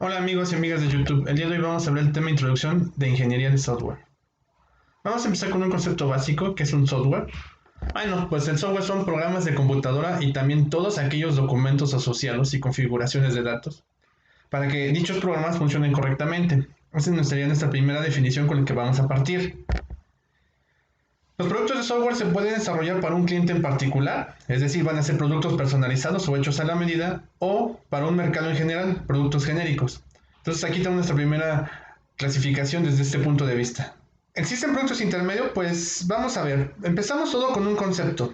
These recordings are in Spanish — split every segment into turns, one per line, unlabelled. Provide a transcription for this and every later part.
Hola amigos y amigas de YouTube, el día de hoy vamos a ver el tema introducción de ingeniería de software. Vamos a empezar con un concepto básico que es un software. Bueno, pues el software son programas de computadora y también todos aquellos documentos asociados y configuraciones de datos para que dichos programas funcionen correctamente. Esa sería nuestra primera definición con la que vamos a partir. Los productos de software se pueden desarrollar para un cliente en particular, es decir, van a ser productos personalizados o hechos a la medida, o para un mercado en general, productos genéricos. Entonces aquí tenemos nuestra primera clasificación desde este punto de vista. ¿Existen productos intermedios? Pues vamos a ver. Empezamos todo con un concepto.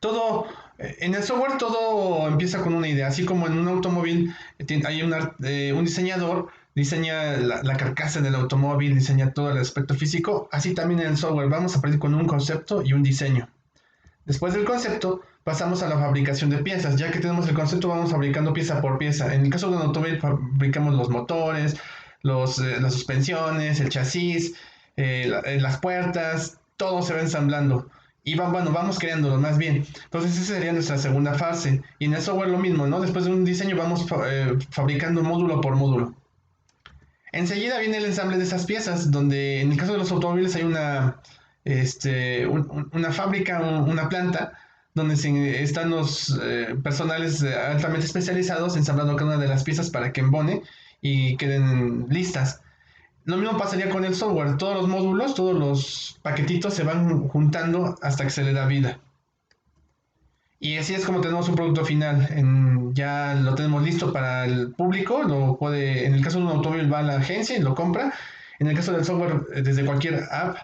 Todo, en el software todo empieza con una idea, así como en un automóvil hay un diseñador, diseña la carcasa del automóvil, diseña todo el aspecto físico, así también en el software vamos a partir con un concepto y un diseño. Después del concepto pasamos a la fabricación de piezas, ya que tenemos el concepto vamos fabricando pieza por pieza. En el caso de un automóvil fabricamos los motores, las suspensiones, el chasis, las puertas, todo se va ensamblando. Y bueno, vamos creándolo más bien. Entonces esa sería nuestra segunda fase. Y en el software lo mismo, ¿no? Después de un diseño vamos fabricando módulo por módulo. Enseguida viene el ensamble de esas piezas, donde en el caso de los automóviles hay una fábrica, una planta, donde están los personales altamente especializados ensamblando cada una de las piezas para que embone y queden listas. Lo mismo pasaría con el software. Todos los módulos, todos los paquetitos se van juntando hasta que se le da vida. Y así es como tenemos un producto final. Ya lo tenemos listo para el público. En el caso de un automóvil va a la agencia y lo compra. En el caso del software, desde cualquier app,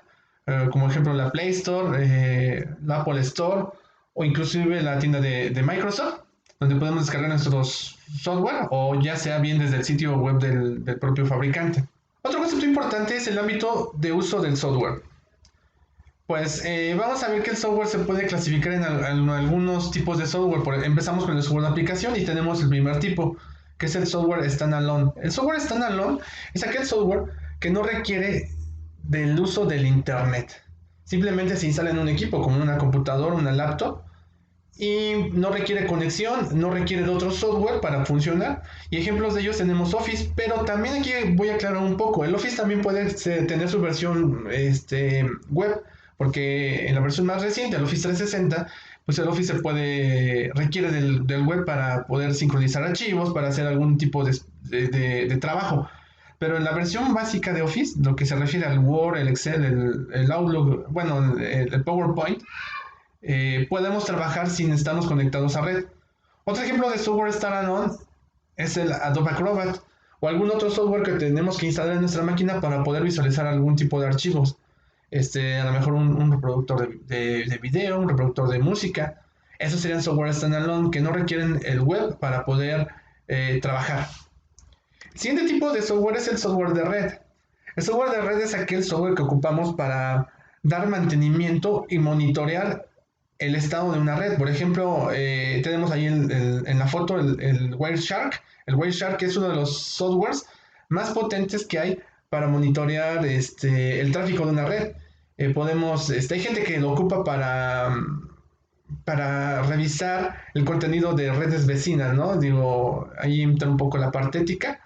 como ejemplo la Play Store, la Apple Store o inclusive la tienda de Microsoft, donde podemos descargar nuestros software o ya sea bien desde el sitio web del propio fabricante. Otro concepto importante es el ámbito de uso del software. Pues vamos a ver que el software se puede clasificar en algunos tipos de software. Empezamos con el software de aplicación y tenemos el primer tipo, que es el software standalone. El software standalone es aquel software que no requiere del uso del internet. Simplemente se instala en un equipo como una computadora, una laptop, y no requiere conexión, no requiere de otro software para funcionar. Y ejemplos de ellos tenemos Office, pero también aquí voy a aclarar un poco. El Office también puede tener su versión web, porque en la versión más reciente, el Office 360, pues el Office requiere del web para poder sincronizar archivos, para hacer algún tipo de trabajo. Pero en la versión básica de Office, lo que se refiere al Word, el Excel, el Outlook, bueno, el PowerPoint, podemos trabajar sin estarnos conectados a red. Otro ejemplo de software standalone es el Adobe Acrobat o algún otro software que tenemos que instalar en nuestra máquina para poder visualizar algún tipo de archivos. A lo mejor un reproductor de video, un reproductor de música. Esos serían software standalone que no requieren el web para poder trabajar. El siguiente tipo de software es el software de red. El software de red es aquel software que ocupamos para dar mantenimiento y monitorear el estado de una red. Por ejemplo, tenemos ahí en la foto el Wireshark. El Wireshark es uno de los softwares más potentes que hay para monitorear el tráfico de una red. Hay gente que lo ocupa para revisar el contenido de redes vecinas, ¿no? Digo, ahí entra un poco la parte ética,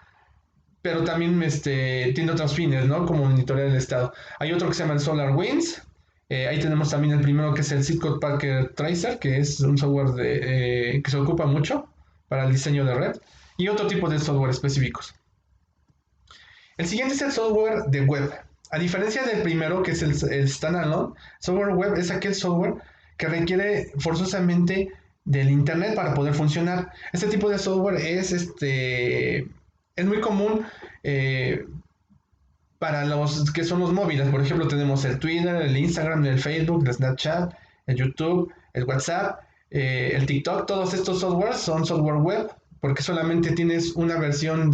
pero también tiene otros fines, ¿no? Como monitorear el estado. Hay otro que se llama el SolarWinds. Ahí tenemos también el primero que es el Silicon Packer Tracer, que es un software que se ocupa mucho para el diseño de red. Y otro tipo de software específicos. El siguiente es el software de web. A diferencia del primero, que es el standalone, software web es aquel software que requiere forzosamente del internet para poder funcionar. Este tipo de software es muy común para los que son los móviles. Por ejemplo, tenemos el Twitter, el Instagram, el Facebook, el Snapchat, el YouTube, el WhatsApp, el TikTok. Todos estos softwares son software web porque solamente tienes una versión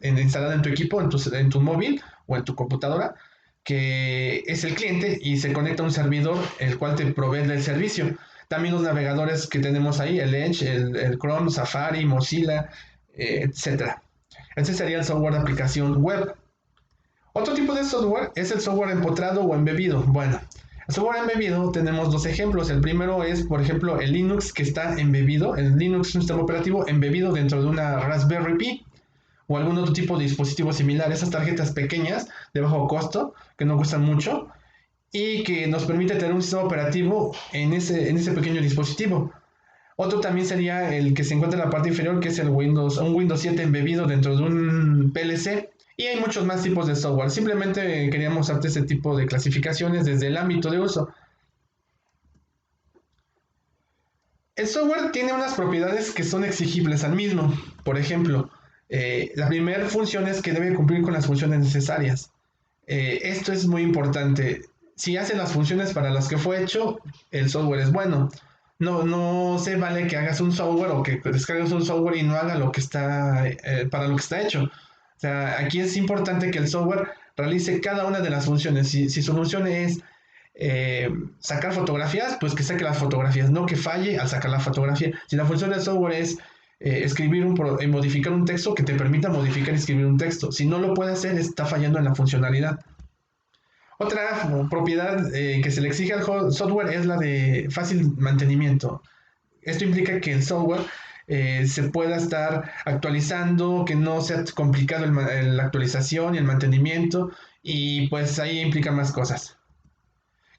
instalada en tu equipo, en tu móvil o en tu computadora, que es el cliente y se conecta a un servidor el cual te provee del servicio. También los navegadores que tenemos ahí, el Edge, el Chrome, Safari, Mozilla, etcétera. Ese sería el software de aplicación web. Otro tipo de software es el software empotrado o embebido. Bueno, el software embebido tenemos dos ejemplos. El primero es, por ejemplo, el Linux que está embebido. El Linux es un sistema operativo embebido dentro de una Raspberry Pi. o algún otro tipo de dispositivo similar, esas tarjetas pequeñas de bajo costo, que no cuestan mucho, y que nos permite tener un sistema operativo en ese pequeño dispositivo. Otro también sería el que se encuentra en la parte inferior, que es un Windows 7 embebido dentro de un PLC. Y hay muchos más tipos de software. Simplemente queríamos darte este tipo de clasificaciones desde el ámbito de uso. El software tiene unas propiedades que son exigibles al mismo. Por ejemplo, la primera función es que debe cumplir con las funciones necesarias. Esto es muy importante. Si hace las funciones para las que fue hecho, el software es bueno. No se vale que hagas un software o que descargues un software y no haga lo que está para lo que está hecho. O sea, aquí es importante que el software realice cada una de las funciones. Si su función es sacar fotografías, pues que saque las fotografías, no que falle al sacar la fotografía. Si la función del software es modificar un texto, que te permita modificar y escribir un texto. Si no lo puede hacer, está fallando en la funcionalidad. Otra propiedad que se le exige al software es la de fácil mantenimiento. Esto implica que el software se pueda estar actualizando, que no sea complicado la actualización y el mantenimiento, y pues ahí implica más cosas.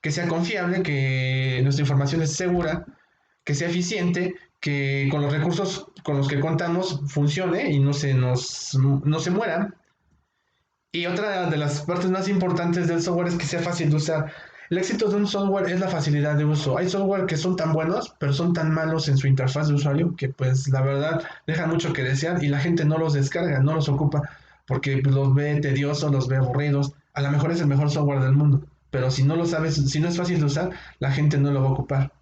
Que sea confiable, que nuestra información es segura, que sea eficiente, que con los recursos con los que contamos funcione y no se muera. Y otra de las partes más importantes del software es que sea fácil de usar. El éxito de un software es la facilidad de uso. Hay software que son tan buenos, pero son tan malos en su interfaz de usuario que pues la verdad dejan mucho que desear y la gente no los descarga, no los ocupa porque los ve tediosos, los ve aburridos. A lo mejor es el mejor software del mundo, pero si no lo sabes, si no es fácil de usar, la gente no lo va a ocupar.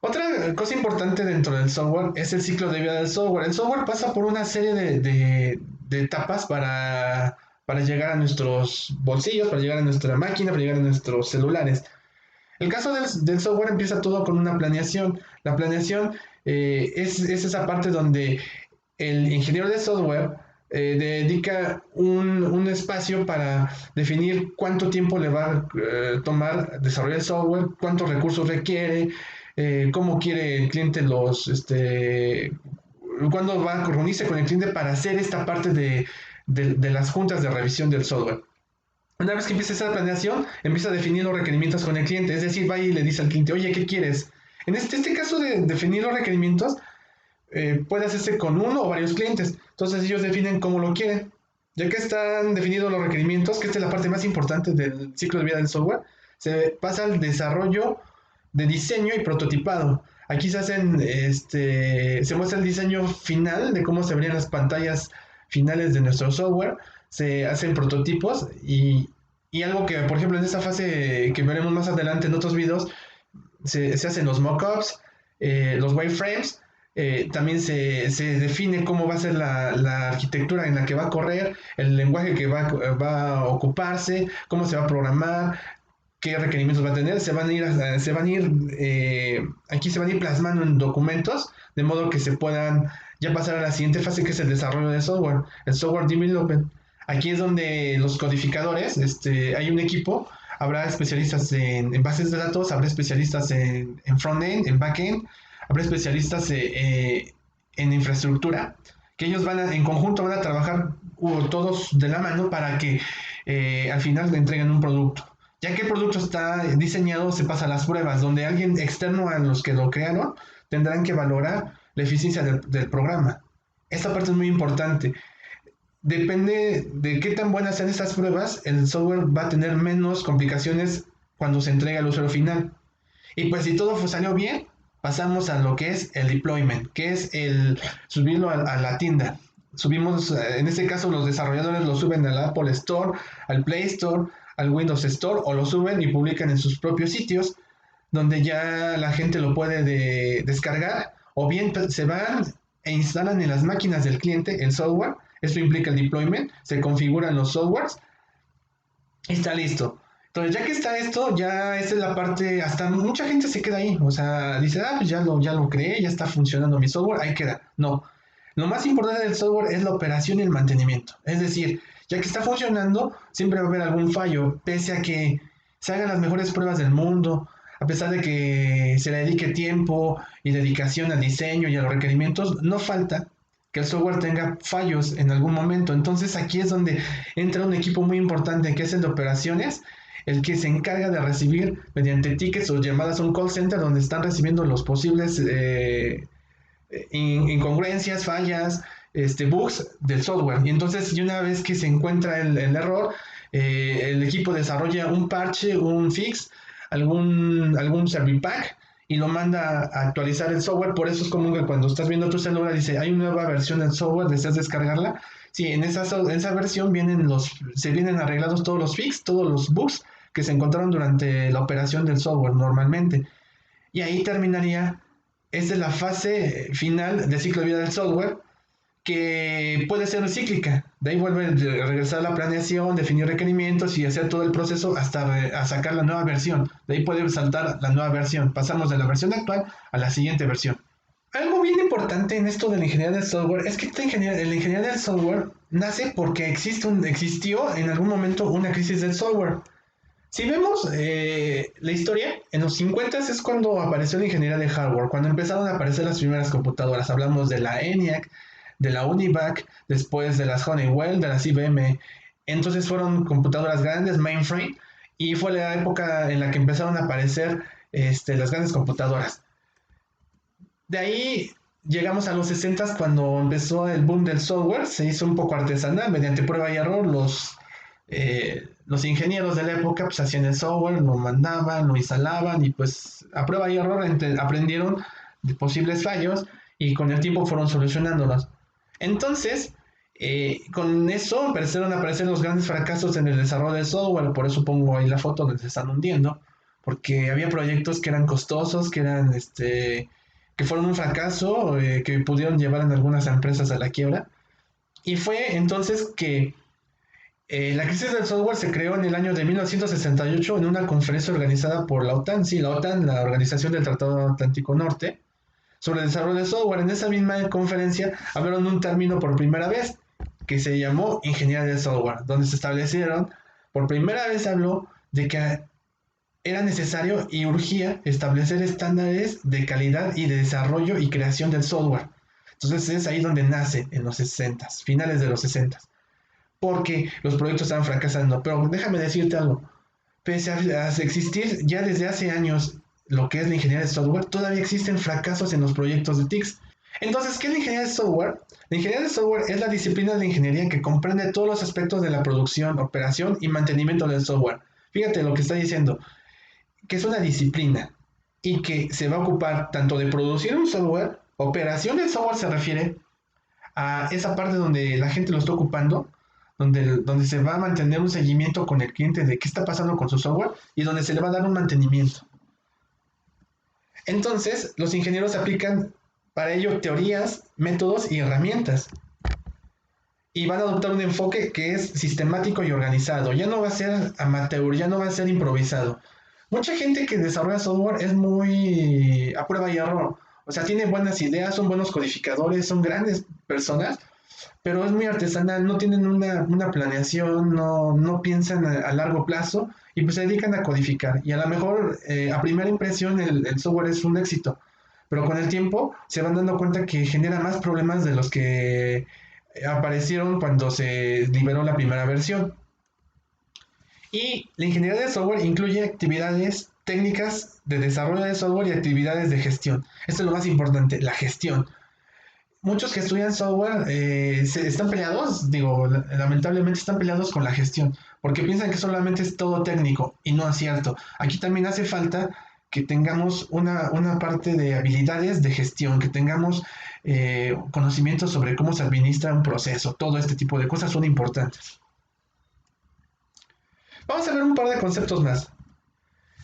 Otra cosa importante dentro del software es el ciclo de vida del software. El software pasa por una serie de etapas para llegar a nuestros bolsillos, para llegar a nuestra máquina, para llegar a nuestros celulares. El caso del software empieza todo con una planeación. La planeación es esa parte donde el ingeniero de software dedica un espacio para definir cuánto tiempo le va a tomar desarrollar el software, cuántos recursos requiere, cómo quiere el cliente cuándo va a reunirse con el cliente para hacer esta parte de las juntas de revisión del software. Una vez que empieza esa planeación, empieza a definir los requerimientos con el cliente, es decir, va y le dice al cliente, oye, ¿qué quieres? En este caso de definir los requerimientos, puede hacerse con uno o varios clientes. Entonces ellos definen cómo lo quieren. Ya que están definidos los requerimientos, que esta es la parte más importante del ciclo de vida del software, se pasa al desarrollo de diseño y prototipado. Aquí se muestra el diseño final de cómo se verían las pantallas finales de nuestro software. Se hacen prototipos y algo que, por ejemplo, en esta fase que veremos más adelante en otros videos, se hacen los mockups, los wireframes. También se define cómo va a ser la arquitectura en la que va a correr, el lenguaje que va a ocuparse, cómo se va a programar, qué requerimientos va a tener. Aquí se van a ir plasmando en documentos, de modo que se puedan ya pasar a la siguiente fase, que es el desarrollo de software, el software development. Aquí es donde los codificadores, hay un equipo, habrá especialistas en bases de datos, habrá especialistas en front-end, en back-end, habrá especialistas en infraestructura, que ellos en conjunto van a trabajar todos de la mano para que al final le entreguen un producto. Ya que el producto está diseñado, se pasa a las pruebas, donde alguien externo a los que lo crearon tendrán que valorar la eficiencia del programa. Esta parte es muy importante. Depende de qué tan buenas sean estas pruebas, el software va a tener menos complicaciones cuando se entrega al usuario final. Y pues si todo salió bien, pasamos a lo que es el deployment, que es el subirlo a la tienda. Subimos, en este caso los desarrolladores lo suben al Apple Store, al Play Store, al Windows Store, o lo suben y publican en sus propios sitios, donde ya la gente lo puede descargar, o bien se van e instalan en las máquinas del cliente el software. Esto implica el deployment, se configuran los softwares y está listo. Entonces, ya que está esto, ya esta es la parte, hasta mucha gente se queda ahí, o sea, dice, pues ya lo creé, ya está funcionando mi software, ahí queda. No, lo más importante del software es la operación y el mantenimiento. Es decir, ya que está funcionando, siempre va a haber algún fallo, pese a que se hagan las mejores pruebas del mundo, a pesar de que se le dedique tiempo y dedicación al diseño y a los requerimientos, no falta que el software tenga fallos en algún momento. Entonces aquí es donde entra un equipo muy importante que es el de operaciones, el que se encarga de recibir mediante tickets o llamadas a un call center donde están recibiendo los posibles incongruencias, fallas, bugs del software. Y entonces, y una vez que se encuentra el error, el equipo desarrolla un parche, un fix, algún servipack y lo manda a actualizar el software. Por eso es común que cuando estás viendo tu celular dice, hay una nueva versión del software, deseas descargarla. Sí, en esa versión se vienen arreglados todos los fix, todos los bugs que se encontraron durante la operación del software normalmente. Y ahí terminaría. Esta es la fase final del ciclo de vida del software, que puede ser cíclica. De ahí vuelve a regresar a la planeación, definir requerimientos y hacer todo el proceso hasta a sacar la nueva versión. De ahí puede saltar la nueva versión. Pasamos de la versión actual a la siguiente versión. Algo bien importante en esto de la ingeniería del software es que la ingeniería del software nace porque existió en algún momento una crisis del software. Si vemos la historia, en los 50 es cuando apareció la ingeniería de hardware, cuando empezaron a aparecer las primeras computadoras. Hablamos de la ENIAC, de la UNIVAC, después de las Honeywell, de las IBM. Entonces fueron computadoras grandes, mainframe, y fue la época en la que empezaron a aparecer las grandes computadoras. De ahí llegamos a los 60 cuando empezó el boom del software, se hizo un poco artesanal, mediante prueba y error, los ingenieros de la época pues hacían el software, lo mandaban, lo instalaban y pues a prueba y error aprendieron de posibles fallos y con el tiempo fueron solucionándolos. Entonces, con eso empezaron a aparecer los grandes fracasos en el desarrollo del software, por eso pongo ahí la foto donde se están hundiendo, porque había proyectos que eran costosos, que fueron un fracaso, que pudieron llevar en algunas empresas a la quiebra. Y fue entonces que la crisis del software se creó en el año de 1968 en una conferencia organizada por la OTAN, sí, la OTAN, la Organización del Tratado Atlántico Norte, sobre el desarrollo de software. En esa misma conferencia hablaron un término por primera vez que se llamó ingeniería del software, donde se establecieron, por primera vez se habló de que era necesario y urgía establecer estándares de calidad y de desarrollo y creación del software. Entonces es ahí donde nace en los 60, finales de los 60, porque los proyectos estaban fracasando. Pero déjame decirte algo, pese a existir ya desde hace años lo que es la ingeniería de software, todavía existen fracasos en los proyectos de TICS. Entonces, ¿qué es la ingeniería de software? La ingeniería de software es la disciplina de ingeniería que comprende todos los aspectos de la producción, operación y mantenimiento del software. Fíjate lo que está diciendo, que es una disciplina y que se va a ocupar tanto de producir un software, operación del software se refiere a esa parte donde la gente lo está ocupando, donde se va a mantener un seguimiento con el cliente de qué está pasando con su software y donde se le va a dar un mantenimiento. Entonces, los ingenieros aplican para ello teorías, métodos y herramientas. Y van a adoptar un enfoque que es sistemático y organizado. Ya no va a ser amateur, ya no va a ser improvisado. Mucha gente que desarrolla software es muy a prueba y error. O sea, tiene buenas ideas, son buenos codificadores, son grandes personas, pero es muy artesanal, no tienen una planeación, no piensan a largo plazo y pues se dedican a codificar. Y a lo mejor a primera impresión el software es un éxito, pero con el tiempo se van dando cuenta que genera más problemas de los que aparecieron cuando se liberó la primera versión. Y la ingeniería de software incluye actividades técnicas de desarrollo de software y actividades de gestión. Esto es lo más importante, la gestión. Muchos que estudian software están peleados, digo, lamentablemente están peleados con la gestión, porque piensan que solamente es todo técnico y no es cierto. Aquí también hace falta que tengamos una parte de habilidades de gestión, que tengamos conocimientos sobre cómo se administra un proceso, todo este tipo de cosas son importantes. Vamos a ver un par de conceptos más.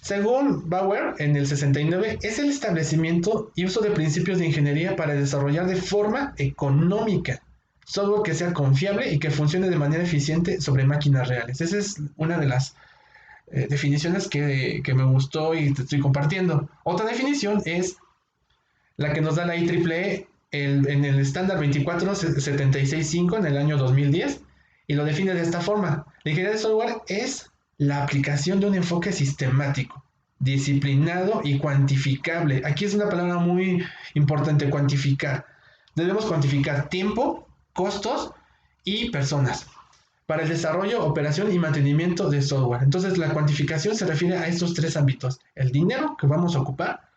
Según Bauer, en el 69, es el establecimiento y uso de principios de ingeniería para desarrollar de forma económica software que sea confiable y que funcione de manera eficiente sobre máquinas reales. Esa es una de las definiciones que me gustó y te estoy compartiendo. Otra definición es la que nos da la IEEE en el estándar 24765 en el año 2010 y lo define de esta forma. La ingeniería de software es la aplicación de un enfoque sistemático, disciplinado y cuantificable. Aquí es una palabra muy importante, cuantificar. Debemos cuantificar tiempo, costos y personas para el desarrollo, operación y mantenimiento de software. Entonces, la cuantificación se refiere a estos tres ámbitos: el dinero que vamos a ocupar,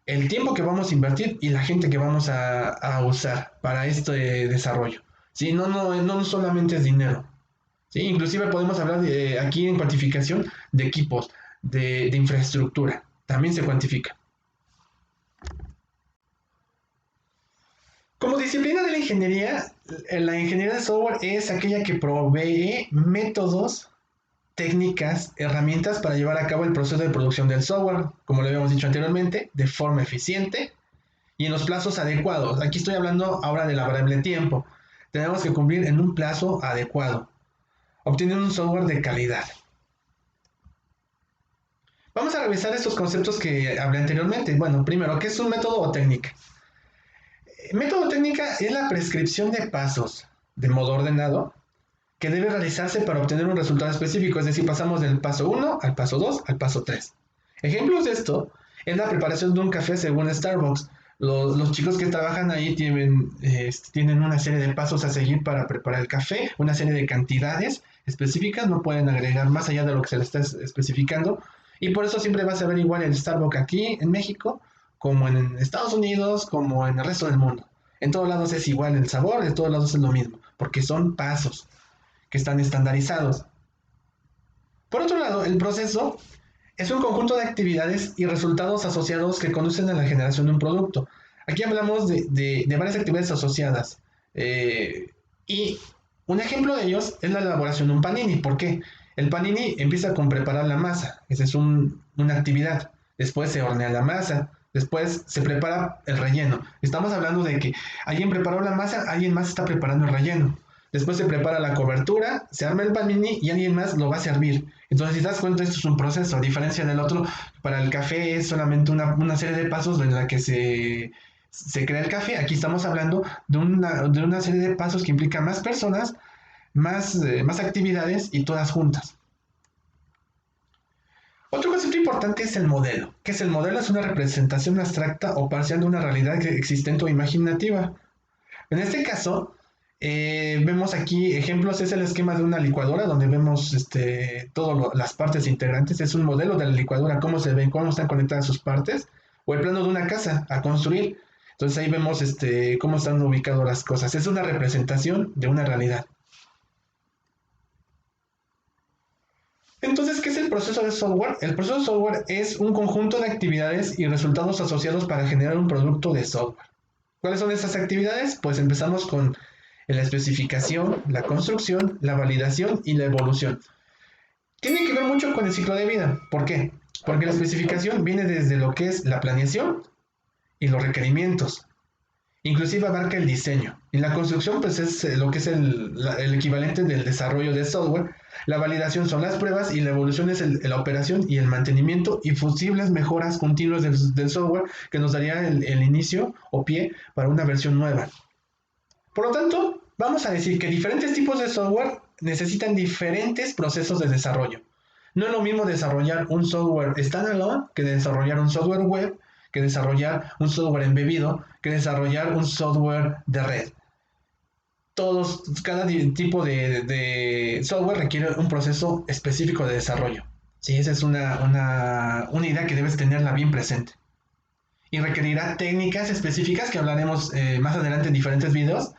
el tiempo que vamos a invertir y la gente que vamos a usar para este desarrollo. ¿Sí? No solamente es dinero. ¿Sí? Inclusive podemos hablar aquí en cuantificación de equipos, de infraestructura. También se cuantifica. Como disciplina de la ingeniería de software es aquella que provee métodos, técnicas, herramientas para llevar a cabo el proceso de producción del software, como lo habíamos dicho anteriormente, de forma eficiente y en los plazos adecuados. Aquí estoy hablando ahora de la variable tiempo. Tenemos que cumplir en un plazo adecuado, obteniendo un software de calidad. Vamos a revisar estos conceptos que hablé anteriormente. Bueno, primero, ¿qué es un método o técnica? Método técnica es la prescripción de pasos de modo ordenado que debe realizarse para obtener un resultado específico, es decir, pasamos del paso 1 al paso 2 al paso 3. Ejemplos de esto es la preparación de un café según Starbucks. Los chicos que trabajan ahí tienen una serie de pasos a seguir para preparar el café, una serie de cantidades específicas, no pueden agregar más allá de lo que se les está especificando, y por eso siempre vas a ver igual el Starbucks aquí en México, como en Estados Unidos, como en el resto del mundo. En todos lados es igual el sabor, en todos lados es lo mismo, porque son pasos que están estandarizados. Por otro lado, el proceso es un conjunto de actividades y resultados asociados que conducen a la generación de un producto. Aquí hablamos de varias actividades asociadas. Y un ejemplo de ellos es la elaboración de un panini. ¿Por qué? El panini empieza con preparar la masa. Esa es una actividad. Después se hornea la masa. Después se prepara el relleno. Estamos hablando de que alguien preparó la masa, alguien más está preparando el relleno. Después se prepara la cobertura, se arma el panini y alguien más lo va a servir. Entonces, si te das cuenta, esto es un proceso. A diferencia del otro, para el café es solamente una serie de pasos en la que se crea el café. Aquí estamos hablando de una serie de pasos que implica más personas, más actividades y todas juntas. Otro concepto importante es el modelo. ¿Qué es el modelo? Es una representación abstracta o parcial de una realidad existente o imaginativa. En este caso, vemos aquí ejemplos, es el esquema de una licuadora donde vemos todas las partes integrantes, es un modelo de la licuadora, cómo se ven, cómo están conectadas sus partes, o el plano de una casa a construir. Entonces ahí vemos cómo están ubicadas las cosas. Es una representación de una realidad. Entonces, ¿qué es el proceso de software? El proceso de software es un conjunto de actividades y resultados asociados para generar un producto de software. ¿Cuáles son esas actividades? Pues empezamos con la especificación, la construcción, la validación y la evolución. Tiene que ver mucho con el ciclo de vida. ¿Por qué? Porque la especificación viene desde lo que es la planeación y los requerimientos. Inclusive abarca el diseño. Y la construcción pues es lo que es el equivalente del desarrollo de software. La validación son las pruebas y la evolución es la operación y el mantenimiento y posibles mejoras continuas del software que nos daría el inicio o pie para una versión nueva. Por lo tanto, vamos a decir que diferentes tipos de software necesitan diferentes procesos de desarrollo. No es lo mismo desarrollar un software standalone que desarrollar un software web, que desarrollar un software embebido, que desarrollar un software de red. Cada tipo de software requiere un proceso específico de desarrollo. Sí, esa es una idea que debes tenerla bien presente. Y requerirá técnicas específicas que hablaremos más adelante en diferentes videos.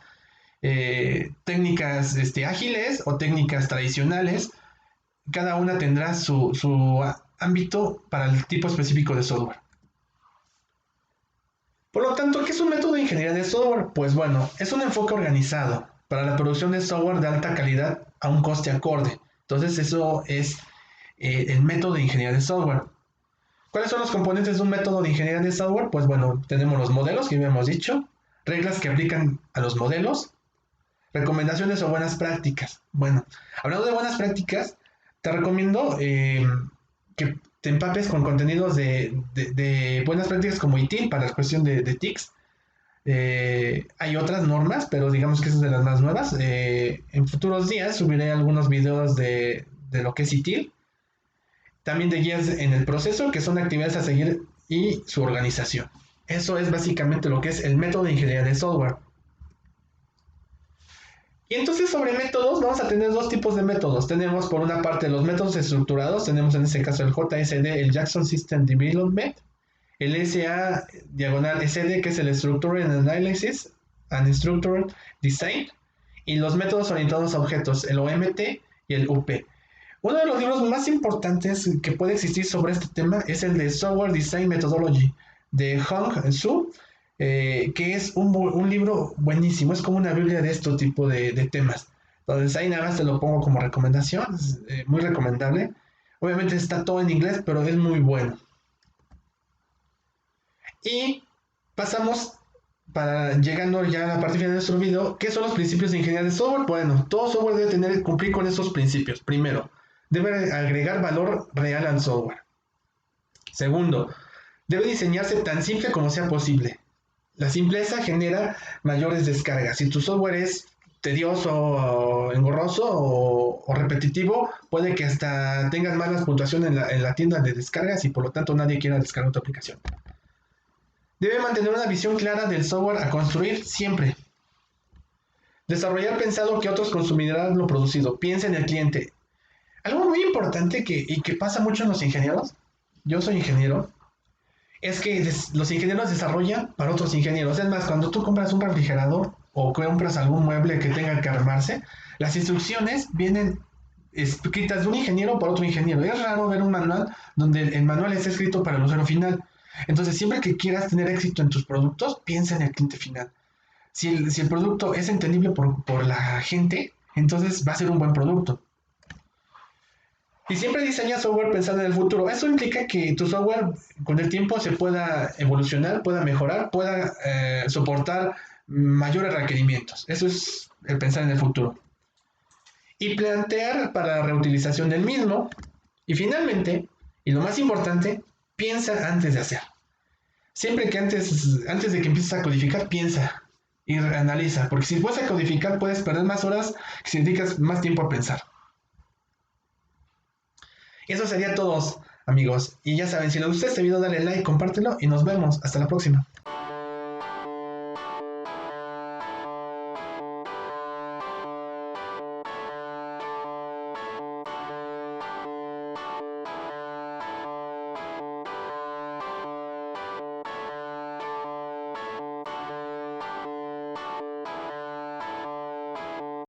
Técnicas ágiles o técnicas tradicionales. Cada una tendrá su ámbito para el tipo específico de software. Por lo tanto, ¿qué es un método de ingeniería de software? Pues bueno, es un enfoque organizado para la producción de software de alta calidad a un coste acorde. Entonces, eso es el método de ingeniería de software. ¿Cuáles son los componentes de un método de ingeniería de software? Pues bueno, tenemos los modelos que ya hemos dicho, reglas que aplican a los modelos, recomendaciones o buenas prácticas. Bueno, hablando de buenas prácticas, te recomiendo que te empapes con contenidos de buenas prácticas como ITIL para la cuestión de TICs. Hay otras normas, pero digamos que esa es de las más nuevas. En futuros días subiré algunos videos de lo que es ITIL. también de guías en el proceso, que son actividades a seguir y su organización. Eso es básicamente lo que es el método de ingeniería de software. Y entonces sobre métodos vamos a tener dos tipos de métodos. Tenemos por una parte los métodos estructurados, tenemos en este caso el JSD, el Jackson System Development, el SA-SD, que es el Structural Analysis and Structural Design, y los métodos orientados a objetos, el OMT y el UP. Uno de los libros más importantes que puede existir sobre este tema es el de Software Design Methodology de Hong Su, que es un libro buenísimo, es como una biblia de este tipo de temas. Entonces ahí nada más te lo pongo como recomendación, es muy recomendable. Obviamente está todo en inglés, pero es muy bueno. Y pasamos para llegando ya a la parte final de nuestro video, ¿qué son los principios de ingeniería de software? Bueno, todo software debe cumplir con esos principios. Primero, debe agregar valor real al software. Segundo, debe diseñarse tan simple como sea posible. La simpleza genera mayores descargas. Si tu software es tedioso, o engorroso o repetitivo, puede que hasta tengas malas puntuaciones en la tienda de descargas y por lo tanto nadie quiera descargar tu aplicación. Debe mantener una visión clara del software a construir siempre. Desarrollar pensado que otros consumirán lo producido. Piensa en el cliente. Algo muy importante y que pasa mucho en los ingenieros, yo soy ingeniero, es que los ingenieros desarrollan para otros ingenieros. Es más, cuando tú compras un refrigerador o compras algún mueble que tenga que armarse, las instrucciones vienen escritas de un ingeniero para otro ingeniero. Es raro ver un manual donde el manual está escrito para el usuario final. Entonces, siempre que quieras tener éxito en tus productos, piensa en el cliente final. Si el producto es entendible por la gente, entonces va a ser un buen producto. Y siempre diseña software pensando en el futuro. Eso implica que tu software con el tiempo se pueda evolucionar, pueda mejorar, pueda soportar mayores requerimientos. Eso es el pensar en el futuro. Y plantear para la reutilización del mismo. Y finalmente, y lo más importante, piensa antes de hacer. Siempre que antes de que empieces a codificar, piensa y analiza. Porque si puedes codificar, puedes perder más horas que si dedicas más tiempo a pensar. Y eso sería todo, amigos. Y ya saben, si les gustó este video, dale like, compártelo y nos vemos. Hasta la próxima.